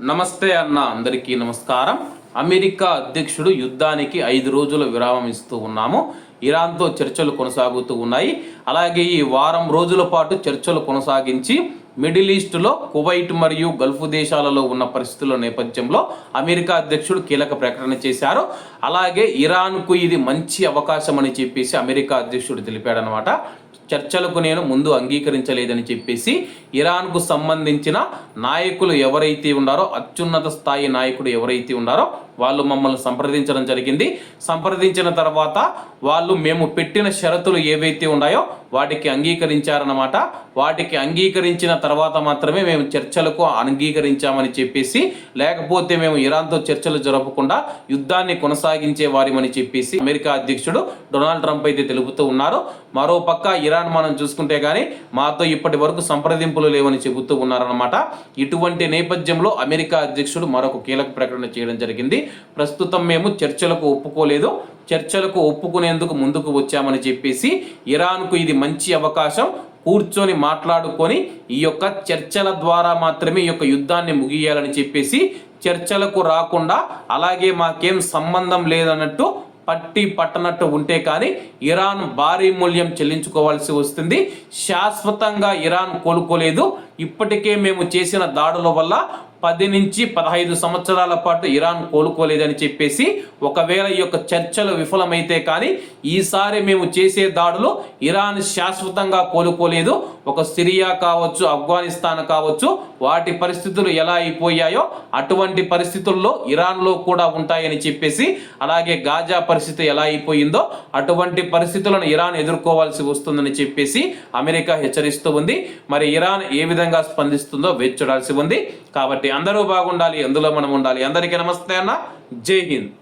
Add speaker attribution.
Speaker 1: నమస్తే అన్న, అందరికీ నమస్కారం. అమెరికా అధ్యక్షుడు యుద్ధానికి 5 రోజుల విరామం ఇస్తూ ఉన్నాము. ఇరాన్తో చర్చలు కొనసాగుతూ ఉన్నాయి. అలాగే ఈ వారం రోజుల పాటు చర్చలు కొనసాగించి మిడిల్ ఈస్ట్లో కువైట్ మరియు గల్ఫ్ దేశాలలో ఉన్న పరిస్థితుల నేపథ్యంలో అమెరికా అధ్యక్షుడు కీలక ప్రకటన చేశారు. అలాగే ఇరాన్కు ఇది మంచి అవకాశం అని చెప్పేసి అమెరికా అధ్యక్షుడు తెలిపాడనమాట. చర్చలకు నేను ముందు అంగీకరించలేదని చెప్పేసి ఇరాన్కు సంబంధించిన నాయకులు ఎవరైతే ఉన్నారో, అత్యున్నత స్థాయి నాయకుడు ఎవరైతే ఉన్నారో వాళ్ళు మమ్మల్ని సంప్రదించడం జరిగింది. సంప్రదించిన తర్వాత వాళ్ళు మేము పెట్టిన షరతులు ఏవైతే ఉన్నాయో వాటికి అంగీకరించారన్నమాట. వాటికి అంగీకరించిన తర్వాత మాత్రమే మేము చర్చలకు అంగీకరించామని చెప్పేసి, లేకపోతే మేము ఇరాన్తో చర్చలు జరపకుండా యుద్ధాన్ని కొనసాగించే వారిమని చెప్పేసి అమెరికా అధ్యక్షుడు డొనాల్డ్ ట్రంప్ అయితే తెలుపుతూ ఉన్నారు. మరోపక్క ఇరాన్ మనం చూసుకుంటే కానీ మాతో ఇప్పటి వరకు సంప్రదింపులు లేవని చెబుతూ ఉన్నారన్నమాట. ఇటువంటి నేపథ్యంలో అమెరికా అధ్యక్షుడు మరొక కీలక ప్రకటన చేయడం జరిగింది. ప్రస్తుతం మేము చర్చలకు ఒప్పుకోలేదు, చర్చలకు ఒప్పుకునేందుకు ముందుకు వచ్చామని చెప్పేసి, ఇరాన్కు ఇది మంచి అవకాశం, కూర్చొని మాట్లాడుకొని ఈ యొక్క చర్చల ద్వారా మాత్రమే ఈ యొక్క యుద్ధాన్ని ముగియాలని చెప్పేసి, చర్చలకు రాకుండా అలాగే మాకేం సంబంధం లేదన్నట్టు పట్టనట్టు ఉంటే కానీ ఇరాన్ భారీ మూల్యం చెల్లించుకోవాల్సి వస్తుంది. శాశ్వతంగా ఇరాన్ కోలుకోలేదు. ఇప్పటికే మేము చేసిన దాడుల వల్ల 10 నుంచి 15 సంవత్సరాల పాటు ఇరాన్ కోలుకోలేదని చెప్పేసి, ఒకవేళ ఈ యొక్క చర్చలు విఫలమైతే కానీ ఈసారి మేము చేసే దాడులు ఇరాన్ శాశ్వతంగా కోలుకోలేదు. ఒక సిరియా కావచ్చు, ఆఫ్ఘనిస్తాన్ కావచ్చు, వాటి పరిస్థితులు ఎలా అయిపోయాయో అటువంటి పరిస్థితుల్లో ఇరాన్లో కూడా ఉంటాయని చెప్పేసి, అలాగే గాజా పరిస్థితి ఎలా అయిపోయిందో అటువంటి పరిస్థితులను ఇరాన్ ఎదుర్కోవాల్సి వస్తుందని చెప్పేసి అమెరికా హెచ్చరిస్తూ ఉంది. మరి ఇరాన్ ఏ విధంగా స్పందిస్తుందో వేచి చూడాల్సి ఉంది. కాబట్టి అందరూ బాగుండాలి, అందులో మనం ఉండాలి. అందరికీ నమస్తే అన్న, జై హింద్.